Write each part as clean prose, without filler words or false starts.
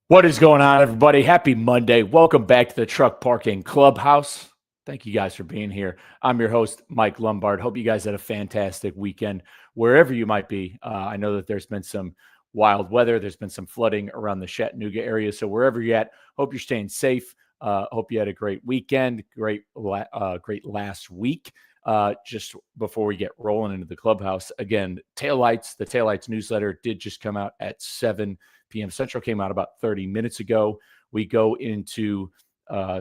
What is going on, everybody? Happy Monday. Welcome back to the Truck Parking Clubhouse. Thank you guys for being here. I'm your host, Mike Lombard. Hope you guys had a fantastic weekend wherever you might be. I know that there's been some wild weather. There's been some flooding around the Chattanooga area. So wherever you're at, hope you're staying safe. Hope you had a great weekend, great last week. Just before we get rolling into the clubhouse, again, the Taillights newsletter did just come out at 7 p.m. Central, came out about 30 minutes ago. We go into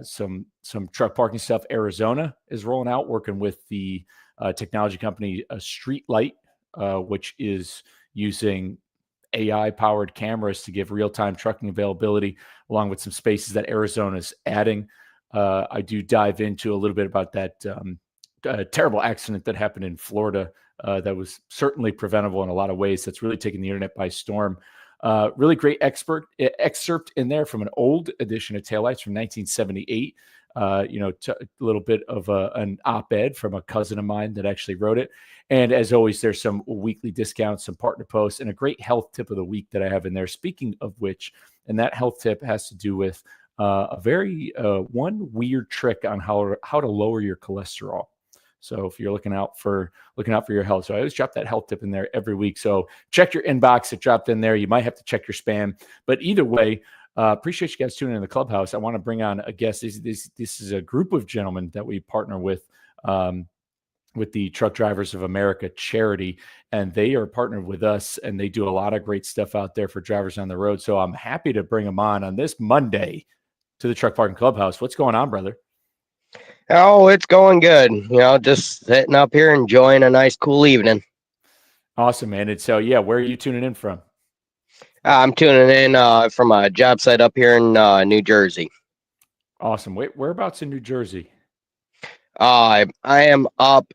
some truck parking stuff. Arizona is rolling out, working with the technology company Streetlight, which is using AI-powered cameras to give real-time trucking availability, along with some spaces that Arizona is adding. I do dive into a little bit about that terrible accident that happened in Florida that was certainly preventable in a lot of ways. That's really taken the internet by storm. Really great excerpt in there from an old edition of Taillights from 1978. A little bit of an op-ed from a cousin of mine that actually wrote it. And as always, there's some weekly discounts, some partner posts, and a great health tip of the week that I have in there. Speaking of which, and that health tip has to do with a very one weird trick on how to lower your cholesterol. So if you're looking out for your health, so I always drop that health tip in there every week. So check your inbox; it dropped in there. You might have to check your spam, but either way, appreciate you guys tuning in the clubhouse. I want to bring on a guest. This is a group of gentlemen that we partner with the Truck Drivers of America charity, and they are partnered with us, and they do a lot of great stuff out there for drivers on the road. So I'm happy to bring them on this Monday to the Truck Parking Clubhouse. What's going on, brother? Oh, it's going good. Just sitting up here enjoying a nice cool evening. Awesome, man. And so, yeah, where are you tuning in from? I'm tuning in from a job site up here in New Jersey. Awesome. Wait, whereabouts in New Jersey? I am up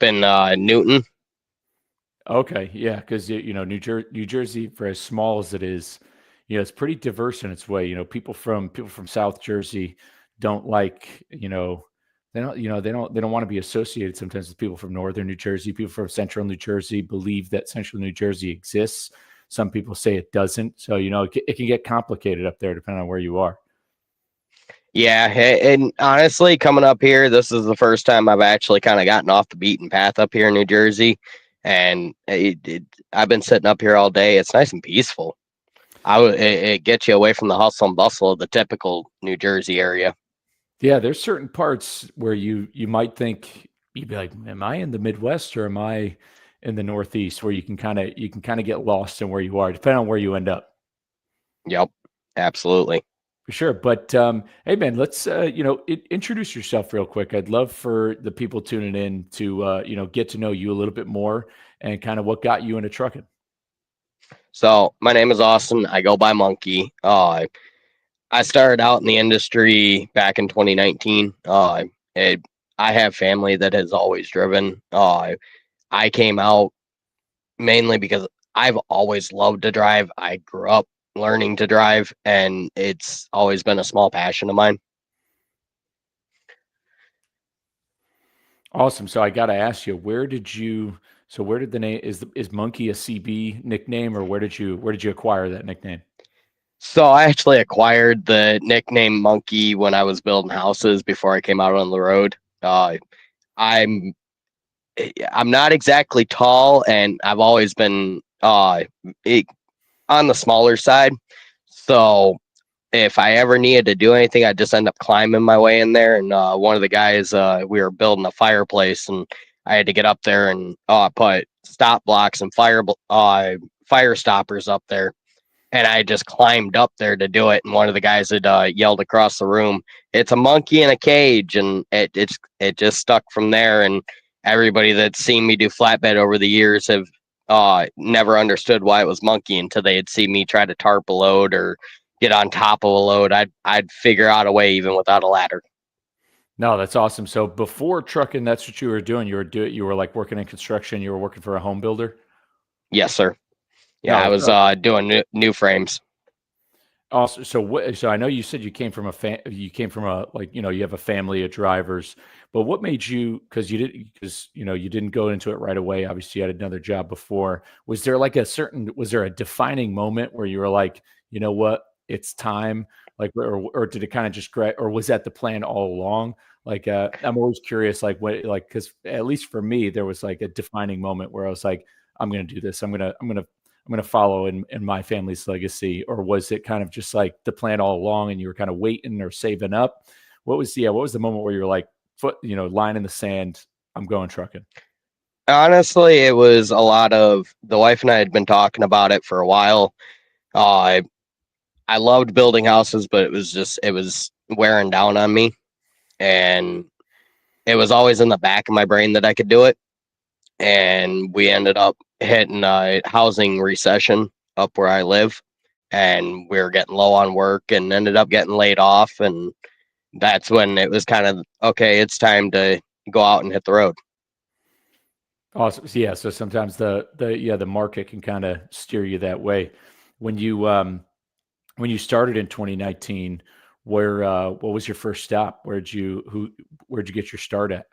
in Newton. Okay, yeah, because New Jersey, for as small as it is, it's pretty diverse in its way. People from South Jersey don't like, they don't want to be associated sometimes with people from Northern New Jersey. People from Central New Jersey believe that Central New Jersey exists. Some people say it doesn't. So it can get complicated up there depending on where you are. Yeah, and honestly, coming up here, this is the first time I've actually kind of gotten off the beaten path up here in New Jersey, and I've been sitting up here all day. It's nice and peaceful. It gets you away from the hustle and bustle of the typical New Jersey area. Yeah, there's certain parts where you might think you'd be like, am I in the Midwest or am I in the Northeast, where you can kind of get lost in where you are, depending on where you end up. Yep, absolutely. For sure. But hey, man, let's introduce yourself real quick. I'd love for the people tuning in to get to know you a little bit more and kind of what got you into trucking. So my name is Austin. I go by Monkey. I started out in the industry back in 2019. I have family that has always driven. I came out mainly because I've always loved to drive. I grew up learning to drive, and it's always been a small passion of mine. Awesome. So I got to ask you, where did the name is Monkey a CB nickname, or where did you acquire that nickname? So I actually acquired the nickname Monkey when I was building houses before I came out on the road. I'm I'm not exactly tall, and I've always been on the smaller side. So if I ever needed to do anything, I just end up climbing my way in there. And one of the guys, we were building a fireplace, and I had to get up there and put stop blocks and fire stoppers up there. And I just climbed up there to do it. And one of the guys had yelled across the room, "It's a monkey in a cage," and it just stuck from there. And everybody that's seen me do flatbed over the years have never understood why it was monkey until they had seen me try to tarp a load or get on top of a load. I'd figure out a way even without a ladder. No, that's awesome. So before trucking, that's what you were doing. You were like working in construction. You were working for a home builder. Yes, sir. Yeah, I No, was doing new frames. Also, so I know you said you came from you came from a, like, you have a family of drivers, but what made you, because you didn't go into it right away. Obviously, you had another job before. Was there a defining moment where you were like, you know what, it's time, like, or did it kind of just or was that the plan all along? Like, I'm always curious, like, what, like, because at least for me, there was like a defining moment where I was like, I'm going to do this. I'm going to follow in my family's legacy, or was it kind of just like the plan all along, and you were kind of waiting or saving up? What was the moment where you were like, line in the sand, I'm going trucking? Honestly, it was a lot of the wife and I had been talking about it for a while. Uh, I loved building houses, but it was wearing down on me, and it was always in the back of my brain that I could do it. And we ended up hitting a housing recession up where I live, and we were getting low on work and ended up getting laid off. And that's when it was kind of okay, it's time to go out and hit the road. Awesome. So, yeah. So sometimes the market can kind of steer you that way. When you started in 2019, what was your first stop? Where'd you get your start at?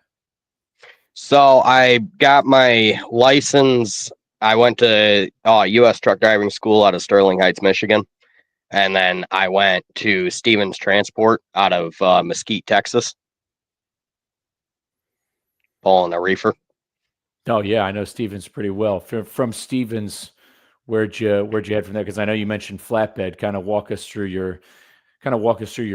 So I got my license. I went to U.S. truck driving school out of Sterling Heights, Michigan, and then I went to Stevens Transport out of Mesquite, Texas, pulling a reefer. Oh yeah, I know Stevens pretty well. From Stevens, where'd you head from there? Because I know you mentioned flatbed. Kind of walk us through your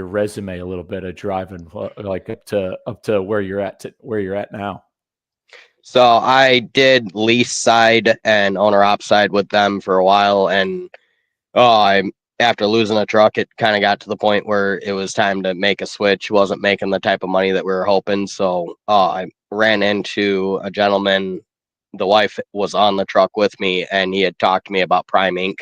resume a little bit of driving, like up to where you're at now. So I did lease side and owner op side with them for a while, and I after losing a truck, it kind of got to the point where it was time to make a switch. Wasn't making the type of money that we were hoping, so I ran into a gentleman. The wife was on the truck with me, and he had talked to me about Prime Inc.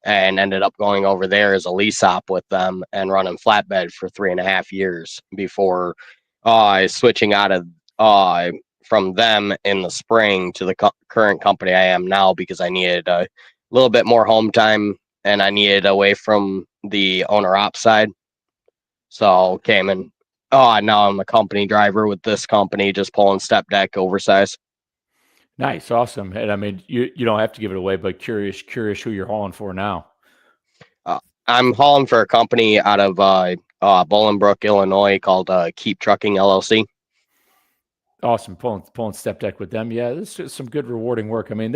and ended up going over there as a lease op with them and running flatbed for 3.5 years before switching out of uh, from them in the spring to the current company I am now because I needed a little bit more home time and I needed away from the owner op side. So came and now I'm a company driver with this company, just pulling step deck oversize. Nice, awesome. And I mean, you don't have to give it away, but curious who you're hauling for now. Uh, I'm hauling for a company out of Bolingbrook, Illinois called Keep Trucking LLC. Awesome, pulling step deck with them. Yeah, this is some good rewarding work. I mean,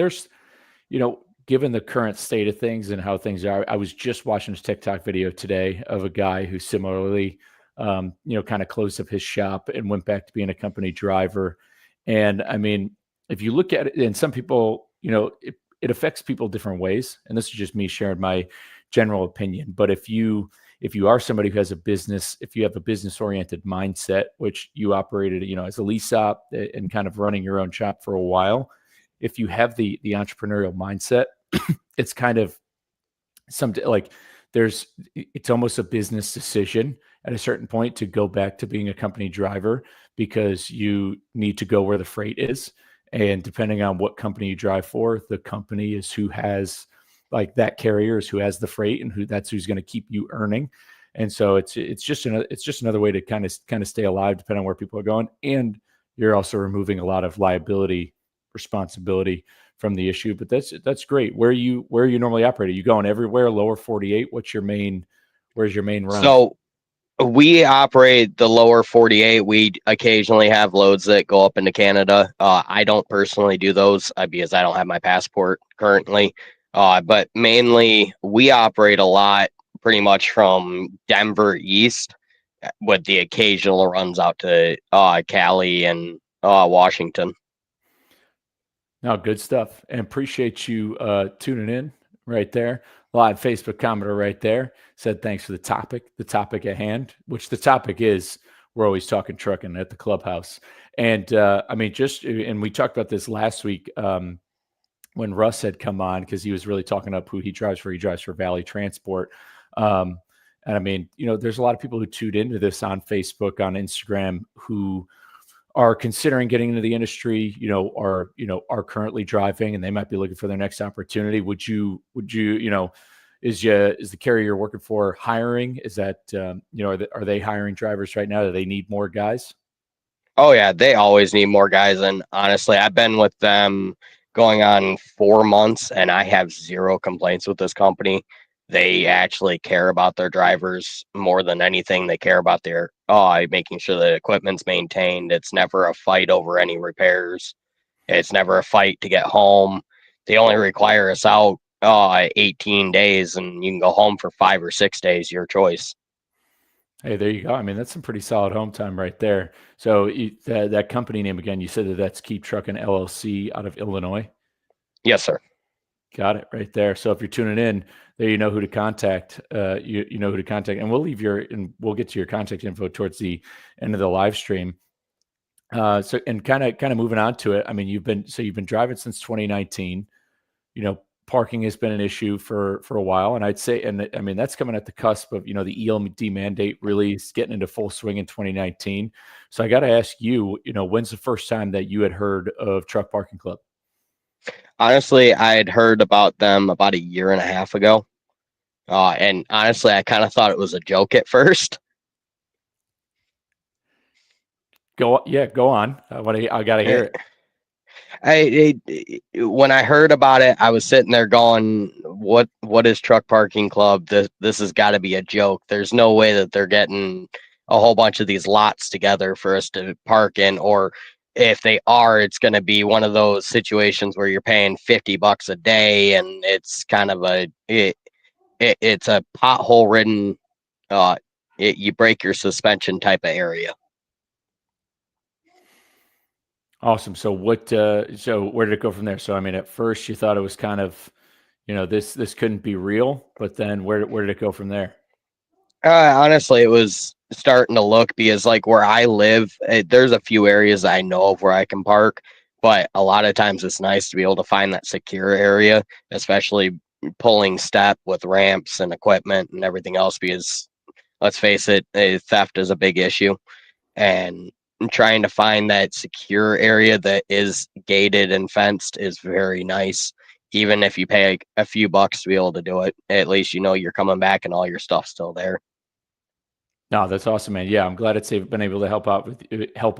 given the current state of things and how things are, I was just watching a TikTok video today of a guy who similarly, kind of closed up his shop and went back to being a company driver. And I mean, if you look at it, and some people, it affects people different ways. And this is just me sharing my general opinion. But if you are somebody who has a business, if you have a business oriented mindset, which you operated, as a lease op and kind of running your own shop for a while, if you have the entrepreneurial mindset, it's kind of like it's almost a business decision at a certain point to go back to being a company driver because you need to go where the freight is. And depending on what company you drive for, the company is who has, like, that carrier is who has the freight and who's going to keep you earning. And so it's just another way to kind of stay alive depending on where people are going. And you're also removing a lot of liability responsibility from the issue. But that's great. Where you normally operate? Are you going everywhere? Lower 48? Where's your main run? So we operate the lower 48. We occasionally have loads that go up into Canada. I don't personally do those because I don't have my passport currently. But mainly we operate a lot pretty much from Denver east with the occasional runs out to Cali and Washington. No, good stuff. And appreciate you tuning in right there. Live Facebook commenter right there said thanks for the topic at hand, which the topic is we're always talking trucking at the clubhouse. And I mean, and we talked about this last week when Russ had come on because he was really talking up who he drives for. He drives for Valley Transport. And I mean, there's a lot of people who tuned into this on Facebook, on Instagram, who are considering getting into the industry, are currently driving, and they might be looking for their next opportunity. Would you is the carrier you're working for hiring? Is that are they hiring drivers right now? Do they need more guys? Oh yeah, they always need more guys, and honestly, I've been with them going on 4 months, and I have zero complaints with this company. They actually care about their drivers more than anything. They care about their making sure the equipment's maintained. It's never a fight over any repairs. It's never a fight to get home. They only require us out 18 days, and you can go home for 5 or 6 days, your choice. Hey, there you go. I mean, that's some pretty solid home time right there. So that company name again, you said that's Keep Truckin' LLC out of Illinois. Yes, sir. Got it right there. So if you're tuning in, there you know who to contact. You know who to contact, and we'll get to your contact info towards the end of the live stream. So and kind of moving on to it. I mean, you've been driving since 2019. You know, parking has been an issue for a while, and I'd say, and I mean, that's coming at the cusp of the ELD mandate really getting into full swing in 2019. So I got to ask you, when's the first time that you had heard of Truck Parking Club? Honestly, I had heard about them about a year and a half ago. And honestly, I kind of thought it was a joke at first. Go on. I got to hear it. When I heard about it, I was sitting there going, "What is Truck Parking Club? This has got to be a joke. There's no way that they're getting a whole bunch of these lots together for us to park in, or if they are, it's going to be one of those situations where you're paying $50 a day, and it's kind of it's a pothole ridden, you break your suspension type of area." Awesome. So where did it go from there? So I mean, at first you thought it was kind of, this couldn't be real, but then where did it go from there? Honestly, it was starting to look, because like where I live, there's a few areas I know of where I can park, but a lot of times it's nice to be able to find that secure area, especially pulling step with ramps and equipment and everything else, because let's face it, theft is a big issue. And trying to find that secure area that is gated and fenced is very nice. Even if you pay a few bucks to be able to do it, at least you're coming back and all your stuff's still there. No, that's awesome, man. Yeah, I'm glad it's been able to help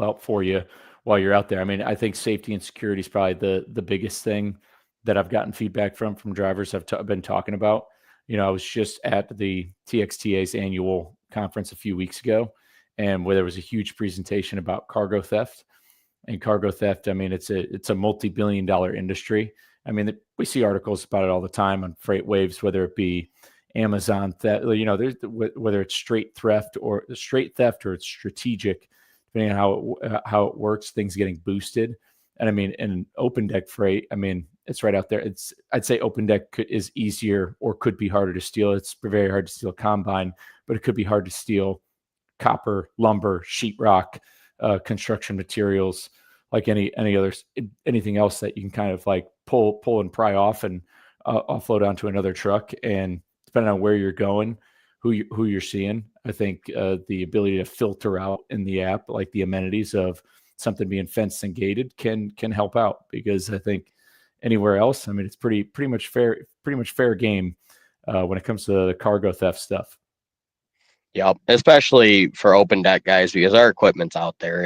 out for you while you're out there. I mean, I think safety and security is probably the biggest thing that I've gotten feedback from drivers I've been talking about. I was just at the TXTA's annual conference a few weeks ago, and where there was a huge presentation about cargo theft. And cargo theft, I mean, it's a multi-billion-dollar industry. I mean, we see articles about it all the time on freight waves, whether it be Amazon theft, there's whether it's straight theft or it's strategic, depending on how it works, things getting boosted. And I mean, in open deck freight, I mean, it's right out there. I'd say open deck is easier or could be harder to steal. It's very hard to steal combine, but it could be hard to steal copper, lumber, sheetrock, construction materials, like anything else that you can kind of like pull and pry off and offload onto another truck. And depending on where you're going, who you're seeing, I think the ability to filter out in the app, like the amenities of something being fenced and gated, can help out, because I think anywhere else, I mean, it's pretty much fair game when it comes to the cargo theft stuff. Yep, especially for open deck guys, because our equipment's out there.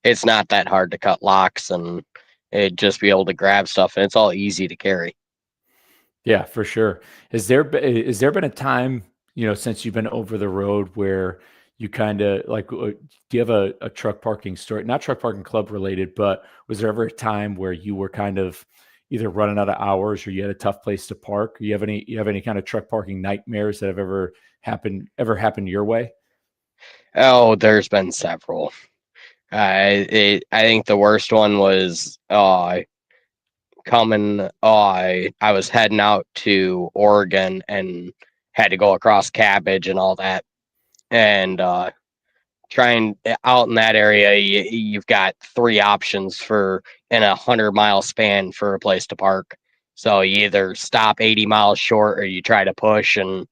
It's not that hard to cut locks and it just be able to grab stuff, and it's all easy to carry. Yeah, for sure. Has there been a time, since you've been over the road, where you kind of like, do you have a truck parking story, not truck parking club related, but was there ever a time where you were kind of either running out of hours or you had a tough place to park? You have any kind of truck parking nightmares that have ever happened your way? Oh, there's been several. I think the worst one was coming. I was heading out to Oregon and had to go across Cabbage and all that, and trying out in that area, you've got three options for in 100-mile span for a place to park. So you either stop 80 miles short or you try to push. And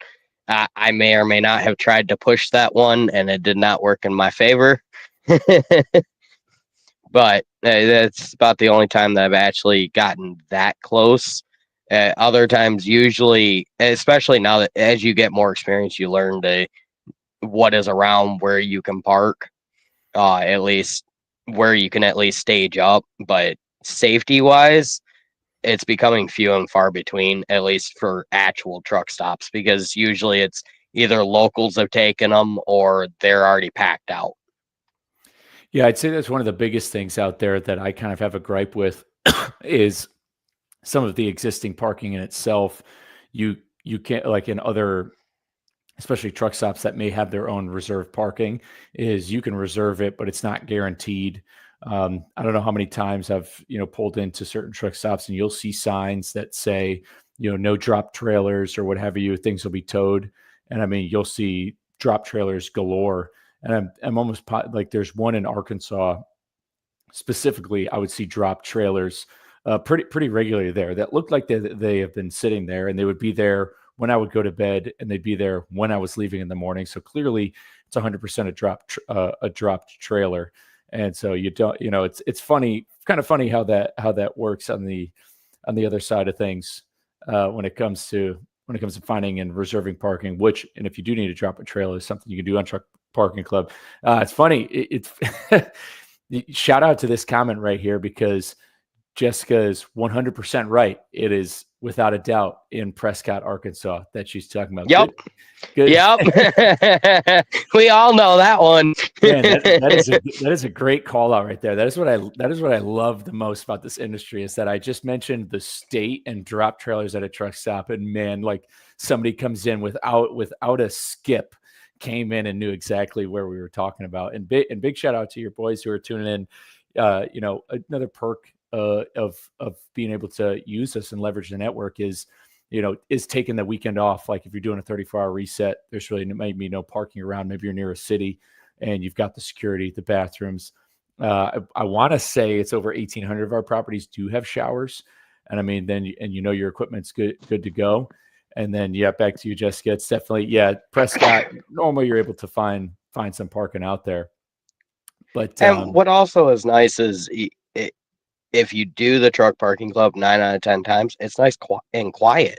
I may or may not have tried to push that one, and it did not work in my favor. But that's about the only time that I've actually gotten that close. Other times, usually, especially now that as you get more experience, you learn what is around where you can park, at least where you can at least stage up. But safety wise, it's becoming few and far between, at least for actual truck stops, because usually it's either locals have taken them or they're already packed out. Yeah, I'd say that's one of the biggest things out there that I kind of have a gripe with is some of the existing parking in itself. You can't, like in other, especially truck stops that may have their own reserve parking, is you can reserve it, but it's not guaranteed. I don't know how many times I've pulled into certain truck stops and you'll see signs that say no drop trailers or what have you. Things will be towed, and I mean you'll see drop trailers galore. And I'm almost like there's one in Arkansas specifically. I would see drop trailers pretty regularly there that looked like they have been sitting there, and they would be there when I would go to bed, and they'd be there when I was leaving in the morning. So clearly, it's 100% a dropped trailer. And so you don't, it's funny, kind of funny how that works on the other side of things when it comes to finding and reserving parking. And if you do need to drop a trailer, is something you can do on Truck Parking Club. It's funny. It's shout out to this comment right here, because Jessica is 100% right. It is without a doubt in Prescott, Arkansas that she's talking about. Yep. Good. Yep. We all know that one. Man, that is a great call out right there. That is what I love the most about this industry, is that I just mentioned the state and drop trailers at a truck stop, and man, like somebody comes in without a skip, came in and knew exactly where we were talking about. And big shout out to your boys who are tuning in. Another perk of being able to use this and leverage the network is taking the weekend off. Like if you're doing a 34-hour reset, there's really maybe no parking around. Maybe you're near a city and you've got the security, the bathrooms. I want to say it's over 1,800 of our properties do have showers. And I mean, then your equipment's good to go. And then, back to you, Jessica. It's definitely, Prescott, normally you're able to find some parking out there. But and what also is nice is if you do the Truck Parking Club 9 out of 10 times, it's nice and quiet.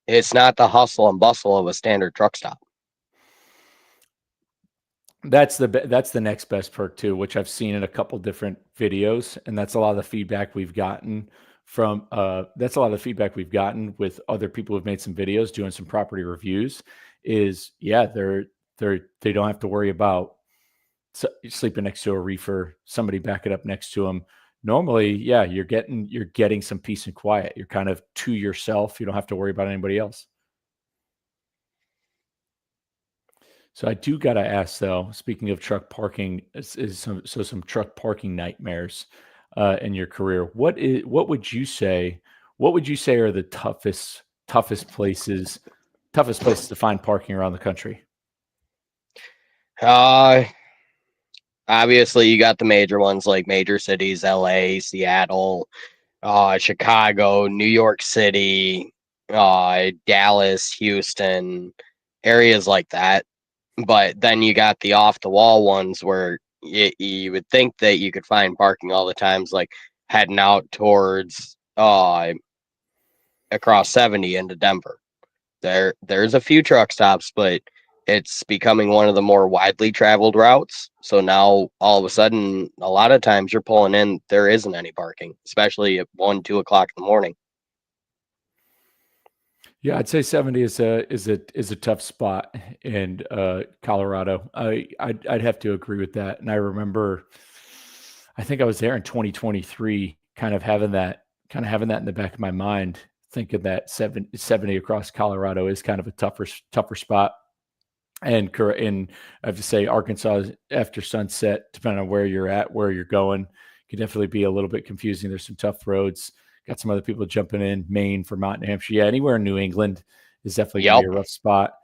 It's not the hustle and bustle of a standard truck stop. That's the next best perk too, which I've seen in a couple different videos, and that's a lot of the feedback we've gotten from. That's a lot of the feedback we've gotten with other people who've made some videos doing some property reviews. Is they don't have to worry about sleeping next to a reefer, somebody backing up next to them. Normally, you're getting some peace and quiet. You're kind of to yourself. You don't have to worry about anybody else. So I do got to ask though, speaking of truck parking, some truck parking nightmares in your career. What would you say are the toughest places to find parking around the country? Obviously you got the major ones like major cities, LA, Seattle, Chicago, New York City, Dallas, Houston, areas like that. But then you got the off the wall ones where you would think that you could find parking all the times, like heading out towards across 70 into Denver. There's a few truck stops, but it's becoming one of the more widely traveled routes. So now all of a sudden, a lot of times you're pulling in, there isn't any parking, especially at 1, 2 o'clock in the morning. Yeah, I'd say 70 is a tough spot in Colorado. I'd have to agree with that. And I remember, I think I was there in 2023, kind of having that in the back of my mind, thinking that 70 across Colorado is kind of a tougher spot. And I have to say, Arkansas after sunset, depending on where you're at, where you're going, can definitely be a little bit confusing. There's some tough roads. Got some other people jumping in, Maine, Vermont, New Hampshire. Yeah, anywhere in New England is definitely going to be a rough spot.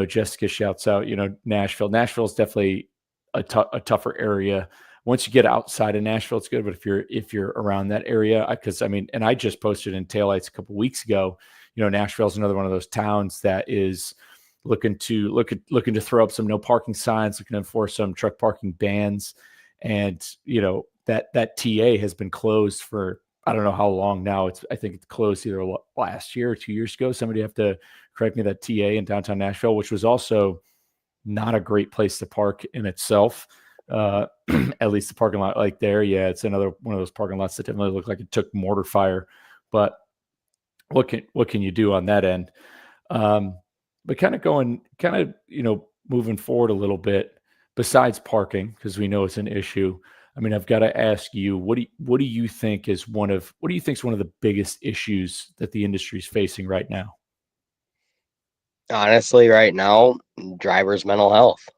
Jessica shouts out, Nashville. Nashville is definitely a tougher area. Once you get outside of Nashville, it's good. But if you're around that area, because and I just posted in Taillights a couple weeks ago. Nashville is another one of those towns that is looking to throw up some no parking signs, looking to enforce some truck parking bans, and that TA has been closed for I don't know how long now. I think it's closed either last year or 2 years ago. Somebody have to correct me. That TA in downtown Nashville, which was also not a great place to park in itself. Uh, at least the parking lot like there, yeah, it's another one of those parking lots that definitely looked like it took mortar fire. But what can you do on that end? But kind of moving forward a little bit. Besides parking, because we know it's an issue. I mean, I've got to ask you, what do you think is one of the biggest issues that the industry is facing right now? Honestly, right now, drivers' mental health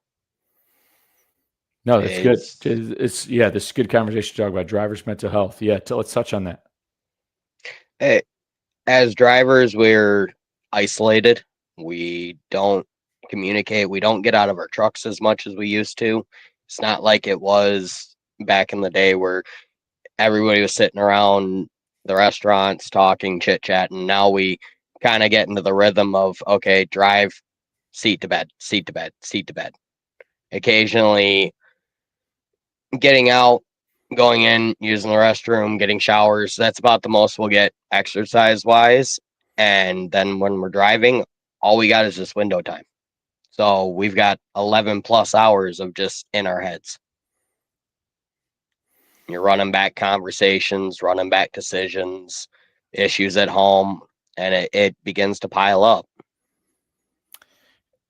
No, that's good. is It's yeah, this is a good conversation to talk about drivers' mental health. Yeah, let's touch on that. eh, as drivers, we're isolated. We don't communicate. We don't get out of our trucks as much as we used to. It's not like it was back in the day where everybody was sitting around the restaurants talking, chit chatting. Now we kind of get into the rhythm of, okay, drive, seat to bed, seat to bed, seat to bed. Occasionally getting out, going in, using the restroom, getting showers. That's about the most we'll get exercise wise. And then when we're driving, all we got is just window time. So we've got 11 plus hours of just in our heads. You're running back conversations, running back decisions, issues at home, and it begins to pile up.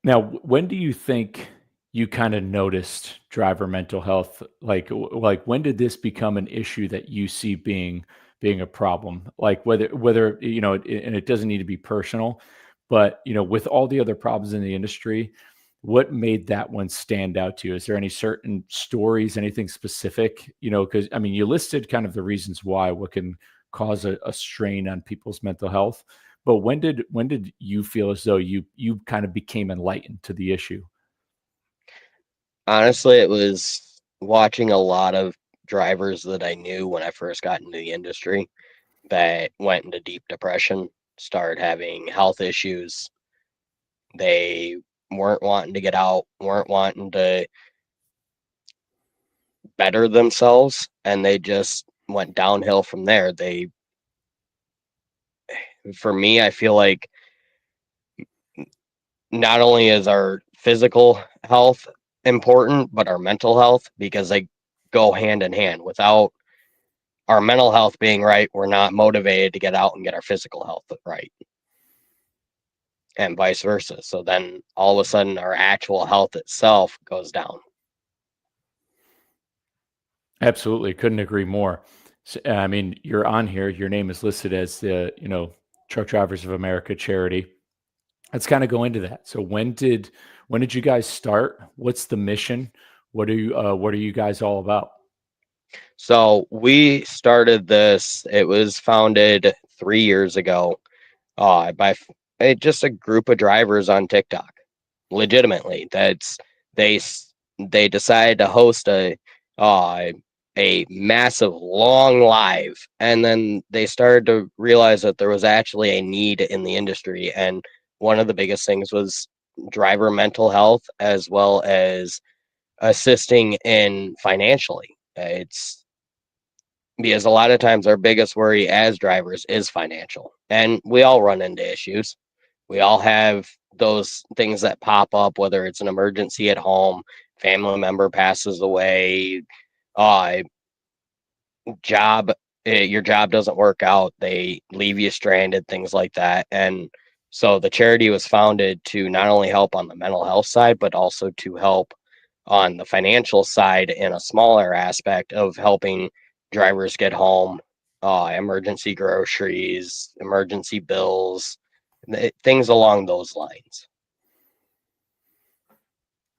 Now, when do you think you kind of noticed driver mental health? Like when did this become an issue that you see being a problem? Like whether and it doesn't need to be personal, but with all the other problems in the industry, what made that one stand out to you? Is there any certain stories, anything specific? Because I mean, you listed kind of the reasons why, what can cause a strain on people's mental health. But when did you feel as though you kind of became enlightened to the issue? Honestly, it was watching a lot of drivers that I knew when I first got into the industry that went into deep depression, started having health issues. They weren't wanting to get out, weren't wanting to better themselves, and they just went downhill from there. For me, I feel like not only is our physical health important, but our mental health, because they go hand in hand. Without our mental health being right, we're not motivated to get out and get our physical health right, and vice versa. So then all of a sudden, our actual health itself goes down. Absolutely, couldn't agree more. I mean, you're on here. Your name is listed as the Truck Drivers of America charity. Let's kind of go into that. So when did you guys start? What's the mission? What are you guys all about? So we started this, it was founded 3 years ago by just a group of drivers on TikTok. Legitimately, they they decided to host uh, a massive long live, and then they started to realize that there was actually a need in the industry, and one of the biggest things was driver mental health as well as assisting in financially. It's because a lot of times our biggest worry as drivers is financial, and we all run into issues. We all have those things that pop up, whether it's an emergency at home, family member passes away, uh job your job doesn't work out, they leave you stranded, things like that. And so the charity was founded to not only help on the mental health side, but also to help on the financial side in a smaller aspect of helping drivers get home, emergency groceries, emergency bills, things along those lines.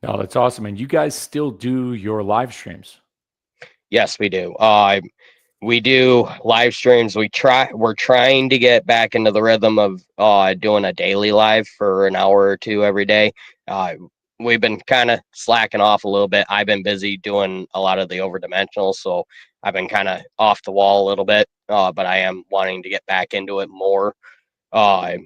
Oh, that's awesome. And you guys still do your live streams. Yes, we do. We do live streams. We're trying to get back into the rhythm of doing a daily live for an hour or two every day. Uh, we've been kind of slacking off a little bit. I've been busy doing a lot of the overdimensional, so I've been kind of off the wall a little bit. But I am wanting to get back into it more. Uh,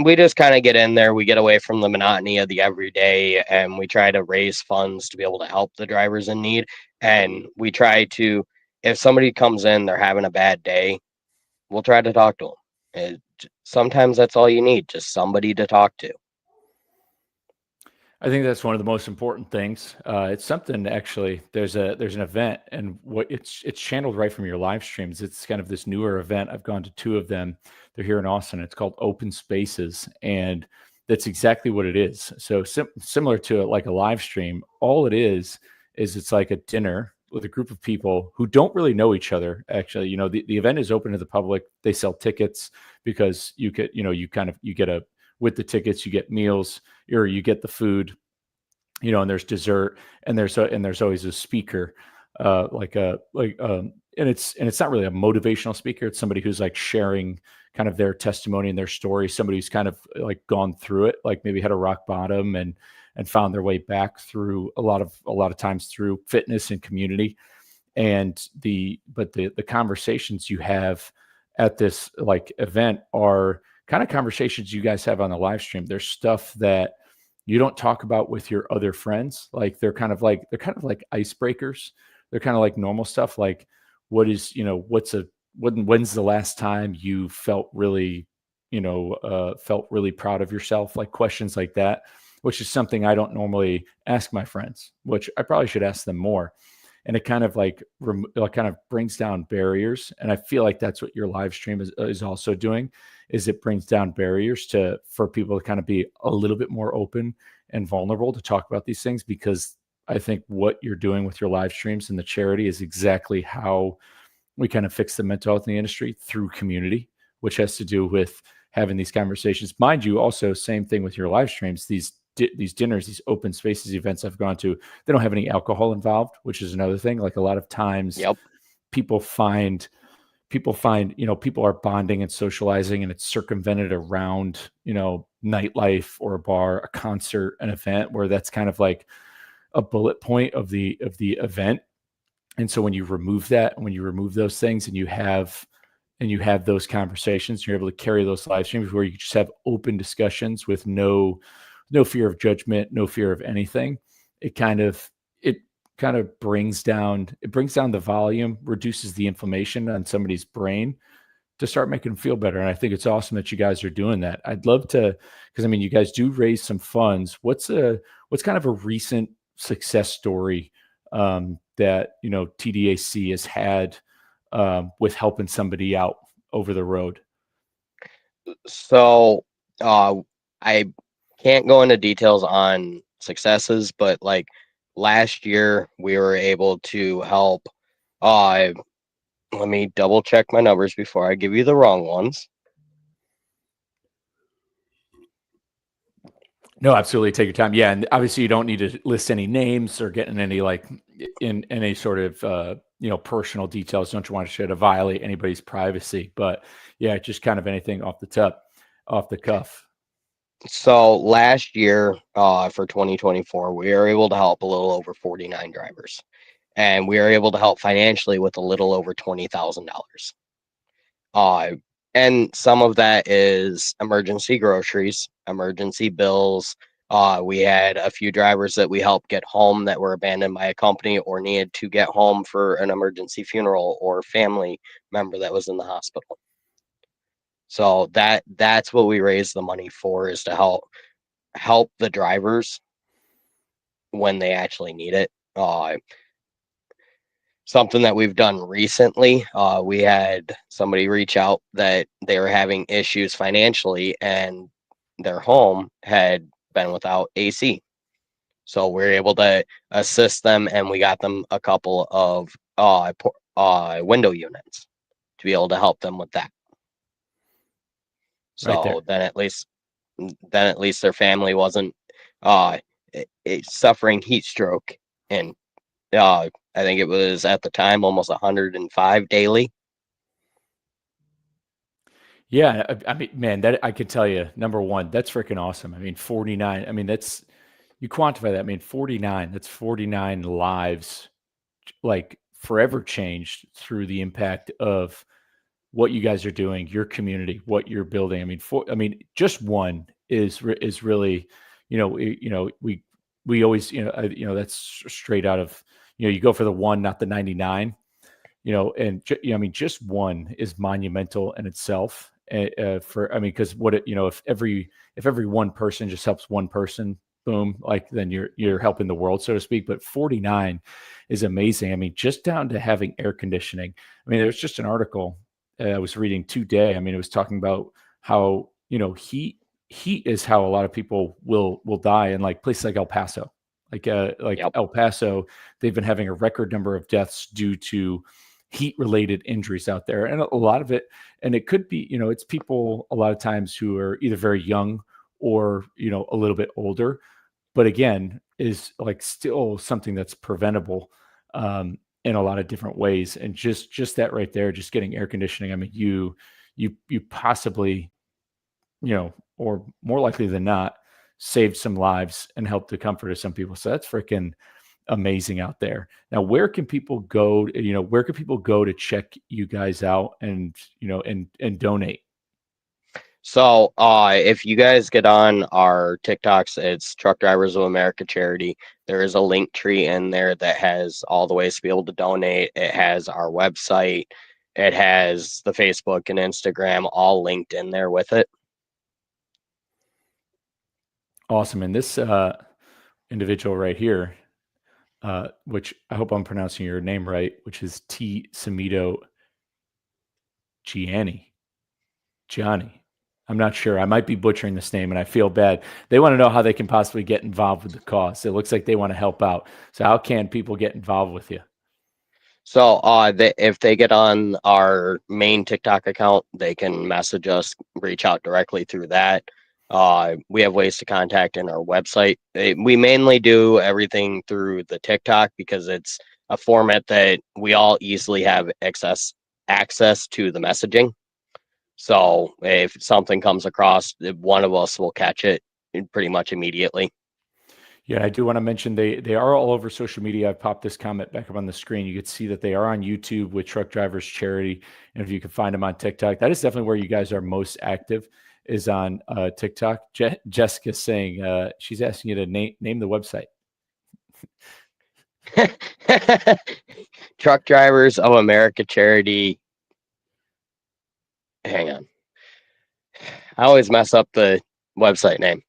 we just kind of get in there. We get away from the monotony of the everyday, and we try to raise funds to be able to help the drivers in need. And we try to if somebody comes in, they're having a bad day, we'll try to talk to them. Sometimes that's all you need, just somebody to talk to. I think that's one of the most important things. It's something actually. There's an event, and what it's channeled right from your live streams. It's kind of this newer event. I've gone to two of them. They're here in Austin. It's called Open Spaces, and that's exactly what it is. So similar to like a live stream, all it is it's like a dinner with a group of people who don't really know each other. Actually, the event is open to the public. They sell tickets because you get you get a with the tickets you get meals or you get the food, and there's dessert, and there's always a speaker, and it's not really a motivational speaker. It's somebody who's like sharing kind of their testimony and their story. Somebody who's kind of like gone through it, like maybe had a rock bottom and found their way back through a lot of times through fitness and community. The conversations you have at this like event are kind of conversations you guys have on the live stream. There's stuff that you don't talk about with your other friends. Like they're kind of like icebreakers. They're kind of like normal stuff. Like when's the last time you felt really proud of yourself? Like questions like that, which is something I don't normally ask my friends, which I probably should ask them more. And it kind of kind of brings down barriers. And I feel like that's what your live stream is also doing, is it brings down barriers for people to kind of be a little bit more open and vulnerable to talk about these things. Because I think what you're doing with your live streams and the charity is exactly how we kind of fix the mental health in the industry, through community, which has to do with having these conversations. Mind you, also same thing with your live streams. These dinners, these open spaces events I've gone to, they don't have any alcohol involved, which is another thing. Like a lot of times, Yep. people find people are bonding and socializing, and it's circumvented around nightlife or a bar, a concert, an event, where that's kind of like a bullet point of the event. And so when you remove those things, and you have those conversations, you're able to carry those live streams where you just have open discussions with no fear of judgment, no fear of anything. It kind of brings down the volume, reduces the inflammation on somebody's brain to start making them feel better. And I think it's awesome that you guys are doing that. I'd love to, because I mean, you guys do raise some funds. What's kind of a recent success story that TDAC has had with helping somebody out over the road? So I can't go into details on successes, but like last year we were able to help. Let me double check my numbers before I give you the wrong ones. No, absolutely. Take your time. Yeah. And obviously you don't need to list any names or get in any in any sort of, personal details. Don't you want to share to violate anybody's privacy, but yeah, just kind of anything off the cuff. So last year, for 2024, we were able to help a little over 49 drivers, and we were able to help financially with a little over $20,000. Uh, and some of that is emergency groceries, emergency bills. We had a few drivers that we helped get home that were abandoned by a company or needed to get home for an emergency funeral or family member that was in the hospital. So that's what we raised the money for, is to help the drivers when they actually need it. Something that we've done recently, we had somebody reach out that they were having issues financially, and their home had been without AC. So we were able to assist them, and we got them a couple of window units to be able to help them with that. Right there. So then at least their family wasn't suffering heat stroke, and I think it was at the time almost 105 daily. Yeah, I mean, man, that I could tell you, number one, that's freaking awesome. I mean, 49. I mean, that's, you quantify that. I mean, 49. That's 49 lives, like forever changed through the impact of what you guys are doing, your community, what you're building. I mean, just one is really, we always, that's straight out of, you go for the one, not the 99. I mean, just one is monumental in itself. Because if every one person just helps one person, boom, like then you're helping the world, so to speak. But 49 is amazing. I mean, just down to having air conditioning. I mean, there's just an article I was reading today. I mean, it was talking about how heat is how a lot of people will die in like places like El Paso, like Yep. El Paso. They've been having a record number of deaths due to heat related injuries out there, and a lot of it, and it could be, it's people a lot of times who are either very young or a little bit older, but again is like still something that's preventable in a lot of different ways. And just that right there, just getting air conditioning, I mean, you possibly, or more likely than not, saved some lives and helped the comfort of some people. So that's freaking amazing out there. Now, where can people go? Where can people go to check you guys out and and donate? So, if you guys get on our TikToks, it's Truck Drivers of America Charity. There is a link tree in there that has all the ways to be able to donate. It has our website. It has the Facebook and Instagram all linked in there with it. Awesome. And this individual right here, which I hope I'm pronouncing your name right, which is T. Samito Gianni. I'm not sure. I might be butchering this name, and I feel bad. They want to know how they can possibly get involved with the cause. It looks like they want to help out. So, how can people get involved with you? So, if they get on our main TikTok account, they can message us, reach out directly through that. We have ways to contact in our website. We mainly do everything through the TikTok because it's a format that we all easily have access to the messaging. So if something comes across, one of us will catch it pretty much immediately. Yeah, I do want to mention they are all over social media. I've popped this comment back up on the screen. You can see that they are on YouTube with Truck Drivers Charity, and if you can find them on TikTok, that is definitely where you guys are most active. Is on TikTok. Jessica's saying she's asking you to name the website. Truck Drivers of America Charity. Hang on. I always mess up the website name.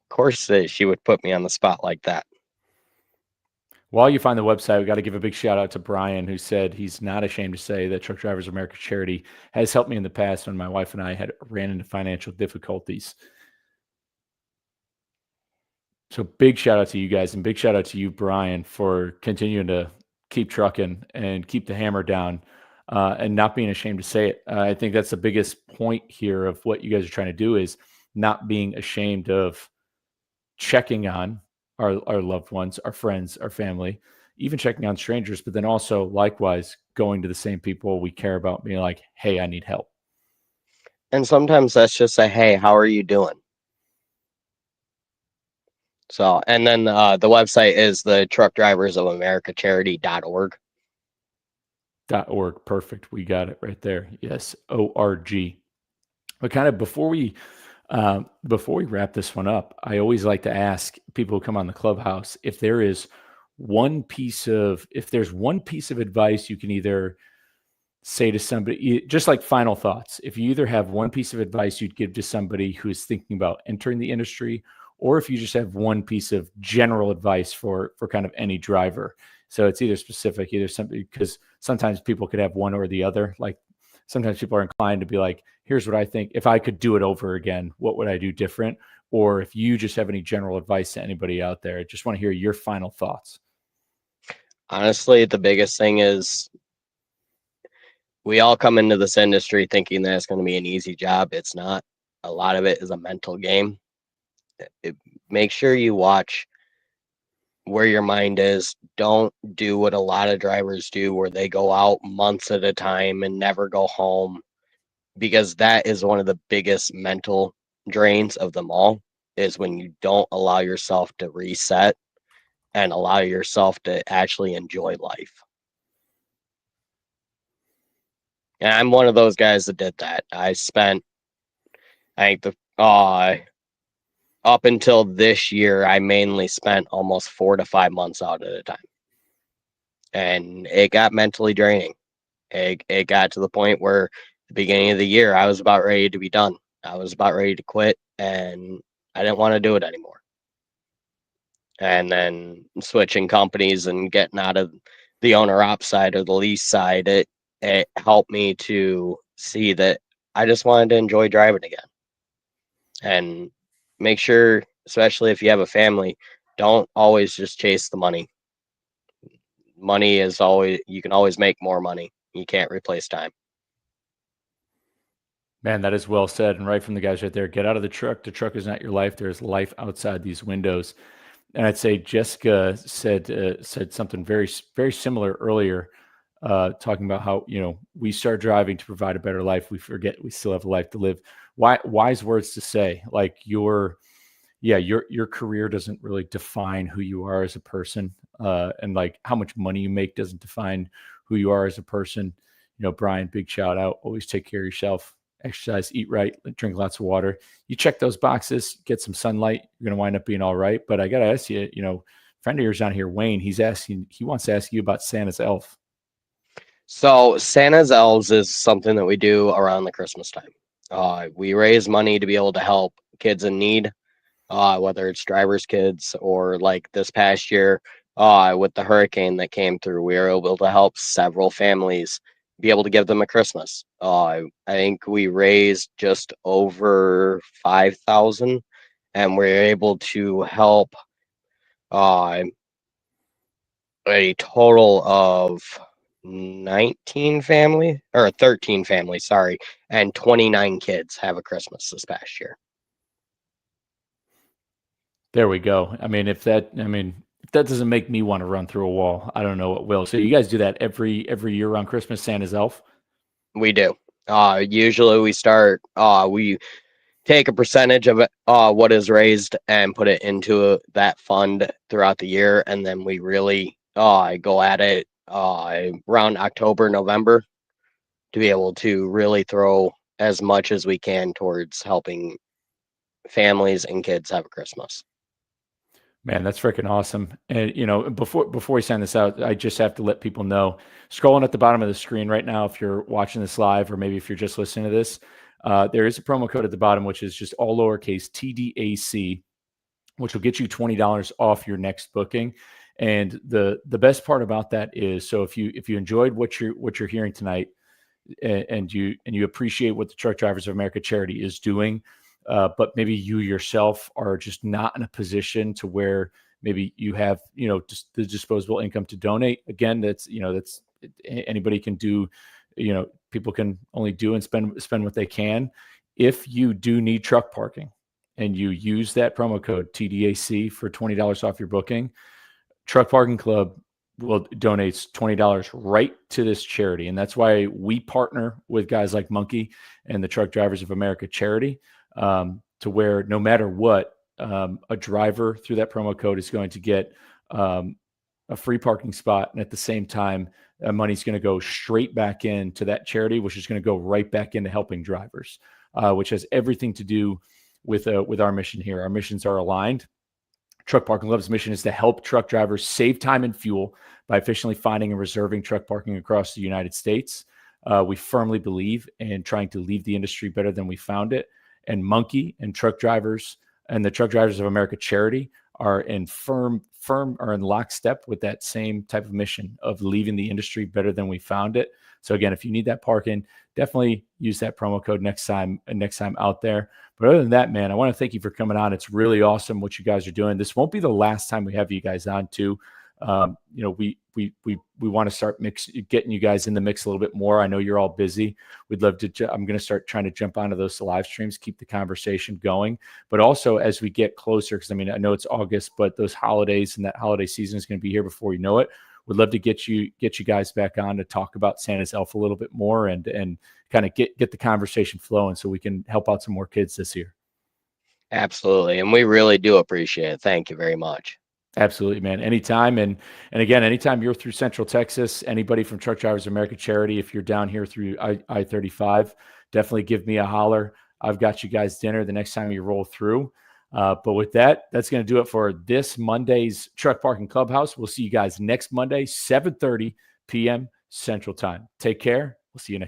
Of course, she would put me on the spot like that. While you find the website, we got to give a big shout out to Brian, who said he's not ashamed to say that Truck Drivers America Charity has helped me in the past when my wife and I had ran into financial difficulties. So big shout out to you guys, and big shout out to you, Brian, for continuing to keep trucking and keep the hammer down, and not being ashamed to say it. I think that's the biggest point here of what you guys are trying to do is not being ashamed of checking on our loved ones, our friends, our family, even checking on strangers, but then also likewise going to the same people we care about, being like, hey, I need help. And sometimes that's just a hey, how are you doing? So, and then the website is the truckdriversofamerica.charity.org. .org. Perfect. We got it right there. Yes. ORG. But kind of before we wrap this one up, I always like to ask people who come on the Clubhouse if there's one piece of advice you can either say to somebody, just like final thoughts. If you either have one piece of advice you'd give to somebody who is thinking about entering the industry, or if you just have one piece of general advice for kind of any driver. So it's either specific, either something, because sometimes people could have one or the other. Like sometimes people are inclined to be like, here's what I think. If I could do it over again, what would I do different? Or if you just have any general advice to anybody out there, I just want to hear your final thoughts. Honestly, the biggest thing is we all come into this industry thinking that it's going to be an easy job. It's not. A lot of it is a mental game. Make sure you watch where your mind is. Don't do what a lot of drivers do, where they go out months at a time and never go home, because that is one of the biggest mental drains of them all, is when you don't allow yourself to reset and allow yourself to actually enjoy life. And I'm one of those guys that did that. I spent, I think up until this year, I mainly spent almost 4 to 5 months out at a time. And it got mentally draining. It got to the point where the beginning of the year, I was about ready to be done. I was about ready to quit, and I didn't want to do it anymore. And then switching companies and getting out of the owner op side or the lease side, it helped me to see that I just wanted to enjoy driving again. And make sure, especially if you have a family, don't always just chase the money. Money is always, you can always make more money. You can't replace time. Man, that is well said. And right from the guys right there, get out of the truck. The truck is not your life. There's life outside these windows. And I'd say Jessica said something very similar earlier, talking about how, you know, we start driving to provide a better life. We forget we still have a life to live. Wise words to say. Like your career doesn't really define who you are as a person, and like how much money you make doesn't define who you are as a person. You know, Brian, big shout out. Always take care of yourself. Exercise, eat right, drink lots of water. You check those boxes, get some sunlight, you're going to wind up being all right. But I got to ask you, you know, friend of yours on here, Wayne, he wants to ask you about Santa's elf. So Santa's elves is something that we do around the Christmas time. We raise money to be able to help kids in need, whether it's drivers' kids or like this past year, with the hurricane that came through, we were able to help several families be able to give them a Christmas. I think we raised just over 5,000, and we're able to help uh, a total of 19 family or 13 families, sorry, and 29 kids have a Christmas this past year. There we go. If that doesn't make me want to run through a wall, I don't know what will. So you guys do that every year around Christmas, Santa's elf? We do. Usually we take a percentage of it, what is raised and put it into that fund throughout the year. And then we really go at it around October, November to be able to really throw as much as we can towards helping families and kids have a Christmas. Man, that's freaking awesome. And you know, before we send this out, I just have to let people know. Scrolling at the bottom of the screen right now, if you're watching this live, or maybe if you're just listening to this, there is a promo code at the bottom, which is just all lowercase TDAC, which will get you $20 off your next booking. And the best part about that is, so if you enjoyed what you're hearing tonight, and you appreciate what the Truck Drivers of America charity is doing, but maybe you yourself are just not in a position to where maybe you have, you know, just the disposable income to donate. Again, that's anybody can do, you know, people can only do and spend what they can. If you do need truck parking and you use that promo code TDAC for $20 off your booking, Truck Parking Club will donates $20 right to this charity. And that's why we partner with guys like Monkey and the Truck Drivers of America charity, to where no matter what, a driver through that promo code is going to get a free parking spot. And at the same time, money's going to go straight back into that charity, which is going to go right back into helping drivers, which has everything to do with our mission here. Our missions are aligned. Truck Parking Club's mission is to help truck drivers save time and fuel by efficiently finding and reserving truck parking across the United States. We firmly believe in trying to leave the industry better than we found it. And Monkey and truck drivers and the Truck Drivers of America charity are in lockstep with that same type of mission of leaving the industry better than we found it. So again, if you need that parking, definitely use that promo code next time out there. But other than that, man, I want to thank you for coming on. It's really awesome what you guys are doing. This won't be the last time we have you guys on too. You know, we want to start getting you guys in the mix a little bit more. I know you're all busy. We'd love to. I'm going to start trying to jump onto those live streams, keep the conversation going. But also as we get closer, because I mean, I know it's August, but those holidays and that holiday season is going to be here before you know it. We'd love to get you guys back on to talk about Santa's elf a little bit more and kind of get the conversation flowing so we can help out some more kids this year. Absolutely. And we really do appreciate it. Thank you very much. Absolutely, man. Anytime. And again, anytime you're through Central Texas, anybody from Truck Drivers America charity, if you're down here through I-35, definitely give me a holler. I've got you guys dinner the next time you roll through. But with that, that's going to do it for this Monday's Truck Parking Clubhouse. We'll see you guys next Monday, 7:30 p.m. Central Time. Take care. We'll see you next.